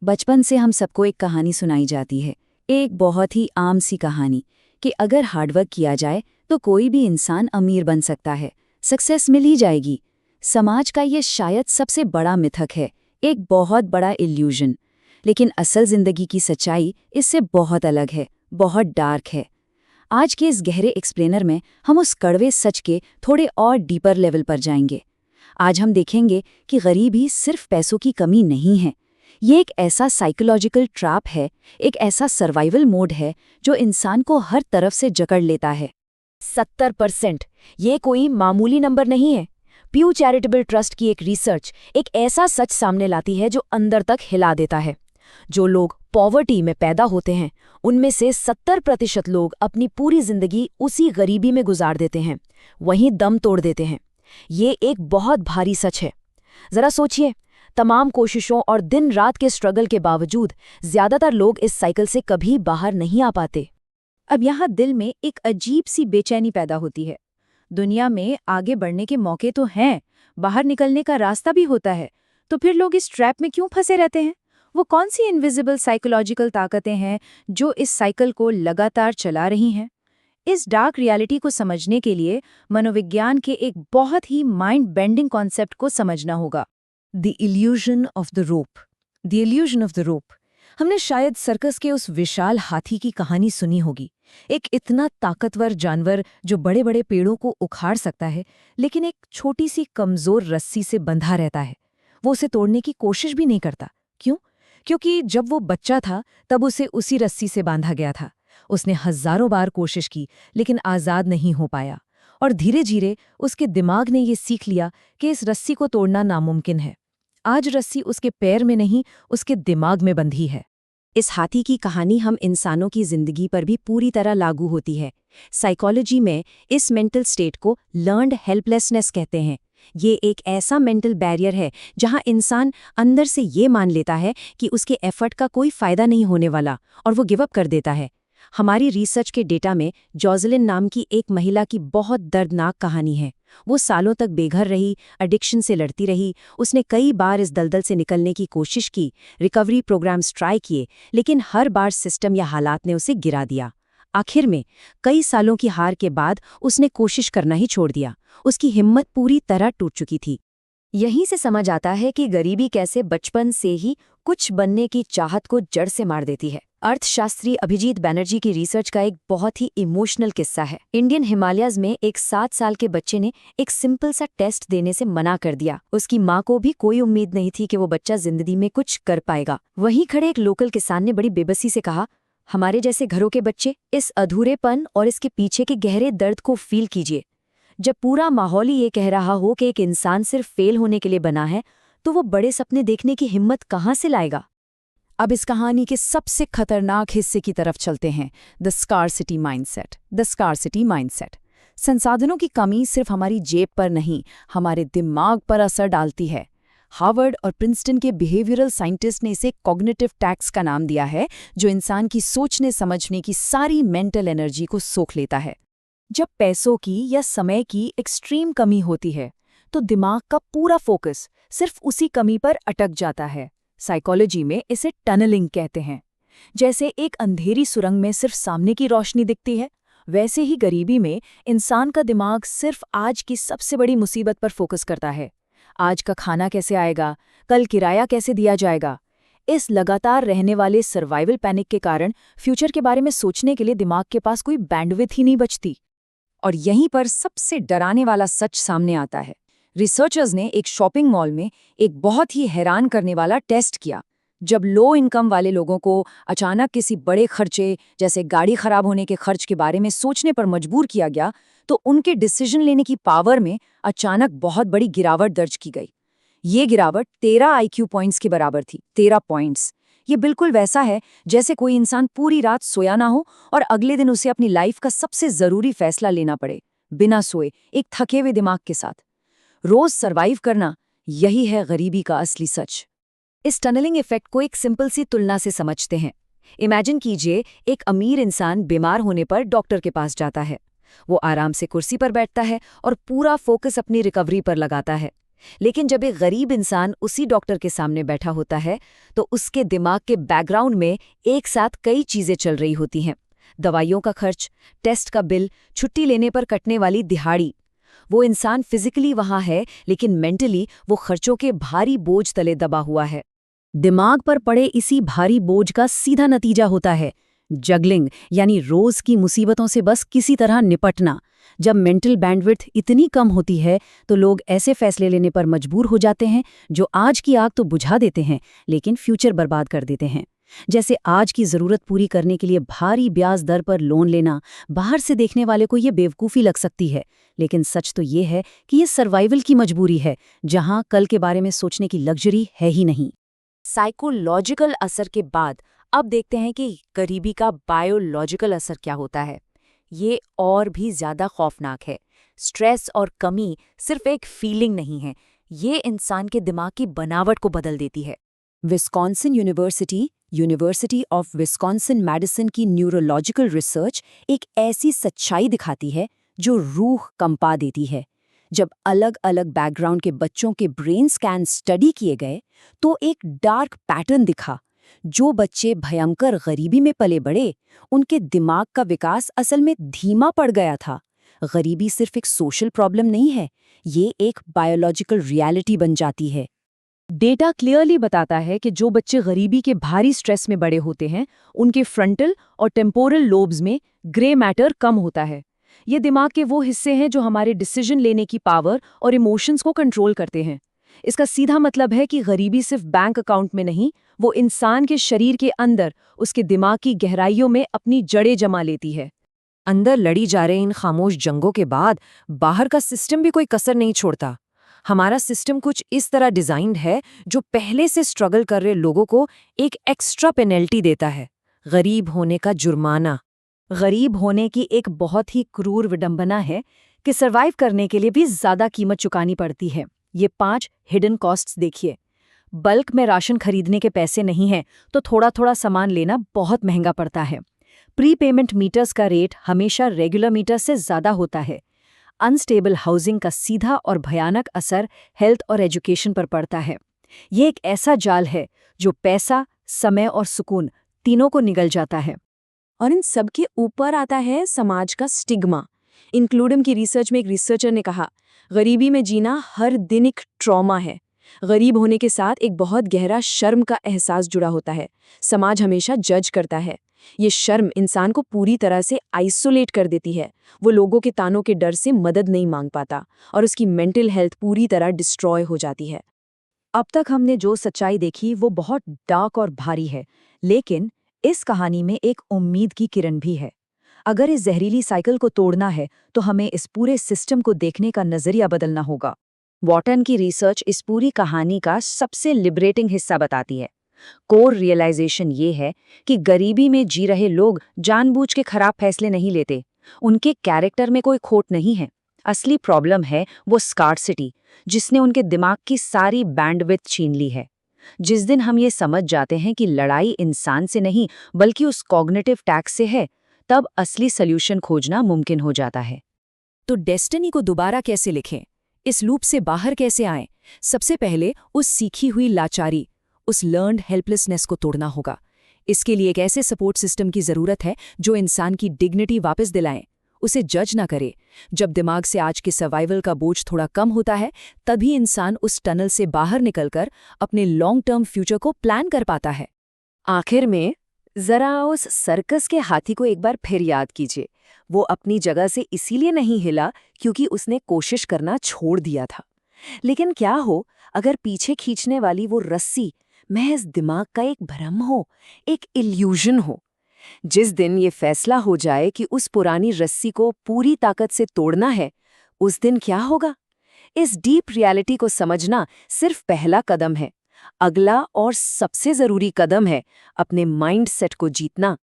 बचपन से हम सबको एक कहानी सुनाई जाती है, एक बहुत ही आम सी कहानी कि अगर हार्डवर्क किया जाए तो कोई भी इंसान अमीर बन सकता है, सक्सेस मिल ही जाएगी। समाज का ये शायद सबसे बड़ा मिथक है, एक बहुत बड़ा इल्यूजन। लेकिन असल जिंदगी की सच्चाई इससे बहुत अलग है, बहुत डार्क है। आज के इस गहरे एक्सप्लेनर में हम उस कड़वे सच के थोड़े और डीपर लेवल पर जाएंगे। आज हम देखेंगे कि गरीबी सिर्फ पैसों की कमी नहीं है, ये एक ऐसा साइकोलॉजिकल ट्रैप है, एक ऐसा सर्वाइवल मोड है जो इंसान को हर तरफ से जकड़ लेता है। 70%, ये कोई मामूली नंबर नहीं है। प्यू चैरिटेबल ट्रस्ट की एक रिसर्च एक ऐसा सच सामने लाती है जो अंदर तक हिला देता है। जो लोग पॉवर्टी में पैदा होते हैं उनमें से 70% लोग अपनी पूरी जिंदगी उसी गरीबी में गुजार देते हैं, वहीं दम तोड़ देते हैं। ये एक बहुत भारी सच है। जरा सोचिए, तमाम कोशिशों और दिन रात के स्ट्रगल के बावजूद ज्यादातर लोग इस साइकिल से कभी बाहर नहीं आ पाते। अब यहाँ दिल में एक अजीब सी बेचैनी पैदा होती है। दुनिया में आगे बढ़ने के मौके तो हैं, बाहर निकलने का रास्ता भी होता है, तो फिर लोग इस ट्रैप में क्यों फंसे रहते हैं? वो कौन सी इनविजिबल साइकोलॉजिकल ताकतें हैं जो इस साइकिल को लगातार चला रही हैं? इस डार्क रियलिटी को समझने के लिए मनोविज्ञान के एक बहुत ही माइंड बेंडिंग कॉन्सेप्ट को समझना होगा। The illusion of the rope. The illusion of the rope. हमने शायद सर्कस के उस विशाल हाथी की कहानी सुनी होगी। एक इतना ताकतवर जानवर जो बड़े बड़े पेड़ों को उखाड़ सकता है, लेकिन एक छोटी सी कमजोर रस्सी से बंधा रहता है। वो उसे तोड़ने की कोशिश भी नहीं करता। क्यों? क्योंकि जब वो बच्चा था तब उसे उसी रस्सी से बांधा गया था। उसने हजारों बार कोशिश की, लेकिन आज़ाद नहीं हो पाया। और धीरे धीरे उसके दिमाग ने ये सीख लिया कि इस रस्सी को तोड़ना नामुमकिन है। आज रस्सी उसके पैर में नहीं, उसके दिमाग में बंधी है। इस हाथी की कहानी हम इंसानों की जिंदगी पर भी पूरी तरह लागू होती है। साइकोलॉजी में इस मेंटल स्टेट को लर्न्ड हेल्पलेसनेस कहते हैं। ये एक ऐसा मेंटल बैरियर है जहां इंसान अंदर से ये मान लेता है कि उसके एफर्ट का कोई फायदा नहीं होने वाला और वो गिव अप कर देता है। हमारी रिसर्च के डेटा में जॉजलिन नाम की एक महिला की बहुत दर्दनाक कहानी है। वो सालों तक बेघर रही, एडिक्शन से लड़ती रही। उसने कई बार इस दलदल से निकलने की कोशिश की, रिकवरी प्रोग्राम्स ट्राई किए, लेकिन हर बार सिस्टम या हालात ने उसे गिरा दिया। आखिर में कई सालों की हार के बाद उसने कोशिश करना ही छोड़ दिया। उसकी हिम्मत पूरी तरह टूट चुकी थी। यहीं से समझ आता है कि गरीबी कैसे बचपन से ही कुछ बनने की चाहत को जड़ से मार देती है। अर्थशास्त्री अभिजीत बैनर्जी की रिसर्च का एक बहुत ही इमोशनल किस्सा है। इंडियन हिमालयाज में एक 7 साल के बच्चे ने एक सिंपल सा टेस्ट देने से मना कर दिया। उसकी माँ को भी कोई उम्मीद नहीं थी कि वो बच्चा जिंदगी में कुछ कर पाएगा। वहीं खड़े एक लोकल किसान ने बड़ी बेबसी से कहा, हमारे जैसे घरों के बच्चे इस अधूरेपन और इसके पीछे के गहरे दर्द को फील कीजिए। जब पूरा माहौल ही ये कह रहा हो कि एक इंसान सिर्फ फेल होने के लिए बना है, तो वो बड़े सपने देखने की हिम्मत कहाँ से लाएगा? अब इस कहानी के सबसे खतरनाक हिस्से की तरफ चलते हैं, the scarcity mindset. The scarcity mindset. संसाधनों की कमी सिर्फ हमारी जेब पर नहीं, हमारे दिमाग पर असर डालती है। हार्वर्ड और प्रिंसटन के बिहेवियरल साइंटिस्ट ने इसे कॉग्निटिव टैक्स का नाम दिया है, जो इंसान की सोचने समझने की सारी मेंटल एनर्जी को सोख लेता है। जब पैसों की या समय की एक्सट्रीम कमी होती है तो दिमाग का पूरा फोकस सिर्फ उसी कमी पर अटक जाता है। साइकोलॉजी में इसे टनलिंग कहते हैं। जैसे एक अंधेरी सुरंग में सिर्फ सामने की रोशनी दिखती है, वैसे ही गरीबी में इंसान का दिमाग सिर्फ आज की सबसे बड़ी मुसीबत पर फोकस करता है। आज का खाना कैसे आएगा, कल किराया कैसे दिया जाएगा। इस लगातार रहने वाले सर्वाइवल पैनिक के कारण फ्यूचर के बारे में सोचने के लिए दिमाग के पास कोई बैंडविड्थ ही नहीं बचती। और यहीं पर सबसे डराने वाला सच सामने आता है। रिसर्चर्स ने एक शॉपिंग मॉल में एक बहुत ही हैरान करने वाला टेस्ट किया। जब लो इनकम वाले लोगों को अचानक किसी बड़े खर्चे जैसे गाड़ी खराब होने के खर्च के बारे में सोचने पर मजबूर किया गया, तो उनके डिसीजन लेने की पावर में अचानक बहुत बड़ी गिरावट दर्ज की गई। ये गिरावट 13 IQ पॉइंट्स के बराबर थी। 13 पॉइंट्स। ये बिल्कुल वैसा है जैसे कोई इंसान पूरी रात सोया ना हो और अगले दिन उसे अपनी लाइफ का सबसे जरूरी फैसला लेना पड़े, बिना सोए, एक थके हुए दिमाग के साथ। रोज सरवाइव करना, यही है गरीबी का असली सच। इस टनलिंग इफेक्ट को एक सिंपल सी तुलना से समझते हैं। इमेजिन कीजिए, एक अमीर इंसान बीमार होने पर डॉक्टर के पास जाता है। वो आराम से कुर्सी पर बैठता है और पूरा फोकस अपनी रिकवरी पर लगाता है। लेकिन जब एक गरीब इंसान उसी डॉक्टर के सामने बैठा होता है तो उसके दिमाग के बैकग्राउंड में एक साथ कई चीजें चल रही होती हैं। दवाइयों का खर्च, टेस्ट का बिल, छुट्टी लेने पर कटने वाली दिहाड़ी। वो इंसान फिजिकली वहां है लेकिन मेंटली वो खर्चों के भारी बोझ तले दबा हुआ है। दिमाग पर पड़े इसी भारी बोझ का सीधा नतीजा होता है जगलिंग, यानी रोज की मुसीबतों से बस किसी तरह निपटना। जब मेंटल बैंडविड्थ इतनी कम होती है तो लोग ऐसे फैसले लेने पर मजबूर हो जाते हैं जो आज की आग तो बुझा देते हैं लेकिन फ्यूचर बर्बाद कर देते हैं। जैसे आज की जरूरत पूरी करने के लिए भारी ब्याज दर पर लोन लेना। बाहर से देखने वाले को ये बेवकूफ़ी लग सकती है, लेकिन सच तो ये है कि ये सर्वाइवल की मजबूरी है, जहां कल के बारे में सोचने की लग्जरी है ही नहीं। साइकोलॉजिकल असर के बाद अब देखते हैं कि गरीबी का बायोलॉजिकल असर क्या होता है। ये और भी ज्यादा खौफनाक है। स्ट्रेस और कमी सिर्फ एक फीलिंग नहीं है, ये इंसान के दिमाग की बनावट को बदल देती है। Wisconsin university of Wisconsin medicine की न्यूरोलॉजिकल रिसर्च एक ऐसी सच्चाई दिखाती है जो रूह कंपा देती है। जब अलग अलग बैकग्राउंड के बच्चों के ब्रेन स्कैन स्टडी किए गए तो एक डार्क पैटर्न दिखा। जो बच्चे भयंकर गरीबी में पले बड़े, उनके दिमाग का विकास असल में धीमा पड़ गया था। गरीबी सिर्फ एक सोशल प्रॉब्लम नहीं है, ये एक बायोलॉजिकल रियलिटी बन जाती है। डेटा क्लियरली बताता है कि जो बच्चे गरीबी के भारी स्ट्रेस में बड़े होते हैं, उनके फ्रंटल और टेम्पोरल लोब्स में ग्रे मैटर कम होता है। ये दिमाग के वो हिस्से हैं जो हमारे डिसीजन लेने की पावर और इमोशंस को कंट्रोल करते हैं। इसका सीधा मतलब है कि गरीबी सिर्फ बैंक अकाउंट में नहीं, वो इंसान के शरीर के अंदर, उसके दिमाग की गहराइयों में अपनी जड़ें जमा लेती है। अंदर लड़ी जा रहे इन खामोश जंगों के बाद बाहर का सिस्टम भी कोई कसर नहीं छोड़ता। हमारा सिस्टम कुछ इस तरह डिजाइन्ड है जो पहले से स्ट्रगल कर रहे लोगों को एक एक्स्ट्रा पेनल्टी देता है, गरीब होने का जुर्माना। गरीब होने की एक बहुत ही क्रूर विडंबना है कि सर्वाइव करने के लिए भी ज्यादा कीमत चुकानी पड़ती है। ये 5 हिडन कॉस्ट्स देखिए। बल्क में राशन खरीदने के पैसे नहीं हैं तो थोड़ा थोड़ा सामान लेना बहुत महंगा पड़ता है। प्री पेमेंट मीटर्स का रेट हमेशा रेगुलर मीटर से ज्यादा होता है। अनस्टेबल हाउसिंग का सीधा और भयानक असर हेल्थ और एजुकेशन पर पड़ता है। ये एक ऐसा जाल है जो पैसा, समय और सुकून तीनों को निगल जाता है। और इन सब के ऊपर आता है समाज का स्टिग्मा। इंक्लूडियम की रिसर्च में एक रिसर्चर ने कहा, गरीबी में जीना हर दिन एक ट्रॉमा है। गरीब होने के साथ एक बहुत गहरा शर्म का एहसास जुड़ा होता है। समाज हमेशा जज करता है। ये शर्म इंसान को पूरी तरह से आइसोलेट कर देती है। वो लोगों के तानों के डर से मदद नहीं मांग पाता और उसकी मेंटल हेल्थ पूरी तरह डिस्ट्रॉय हो जाती है। अब तक हमने जो सच्चाई देखी वो बहुत डार्क और भारी है, लेकिन इस कहानी में एक उम्मीद की किरण भी है। अगर इस जहरीली साइकिल को तोड़ना है तो हमें इस पूरे सिस्टम को देखने का नजरिया बदलना होगा। वॉटन की रिसर्च इस पूरी कहानी का सबसे लिबरेटिंग हिस्सा बताती है। कोर रियलाइजेशन ये है कि गरीबी में जी रहे लोग जानबूझ के खराब फैसले नहीं लेते। उनके कैरेक्टर में कोई खोट नहीं है। असली प्रॉब्लम है वो स्कार्सिटी, जिसने उनके दिमाग की सारी बैंडविड्थ छीन ली है। जिस दिन हम ये समझ जाते हैं कि लड़ाई इंसान से नहीं बल्कि उस कॉग्निटिव टैक्स से है, तब असली सॉल्यूशन खोजना मुमकिन हो जाता है। तो डेस्टिनी को दोबारा कैसे लिखें? इस लूप से बाहर कैसे आएं? सबसे पहले उस सीखी हुई लाचारी, उस लर्न्ड हेल्पलेसनेस को तोड़ना होगा। इसके लिए एक ऐसे सपोर्ट सिस्टम की जरूरत है जो इंसान की डिग्निटी वापस दिलाए, उसे जज ना करे। जब दिमाग से आज के सर्वाइवल का बोझ थोड़ा कम होता है, तभी इंसान उस टनल से बाहर निकलकर अपने लॉन्ग टर्म फ्यूचर को प्लान कर पाता है। आखिर में जरा उस सर्कस के हाथी को एक बार फिर याद कीजिए। वो अपनी जगह से इसीलिए नहीं हिला क्योंकि उसने कोशिश करना छोड़ दिया था। लेकिन क्या हो अगर पीछे खींचने वाली वो रस्सी महज दिमाग का एक भ्रम हो, एक इल्यूजन हो? जिस दिन ये फैसला हो जाए कि उस पुरानी रस्सी को पूरी ताकत से तोड़ना है, उस दिन क्या होगा? इस डीप रियलिटी को समझना सिर्फ पहला कदम है। अगला और सबसे जरूरी कदम है अपने माइंड सेट को जीतना।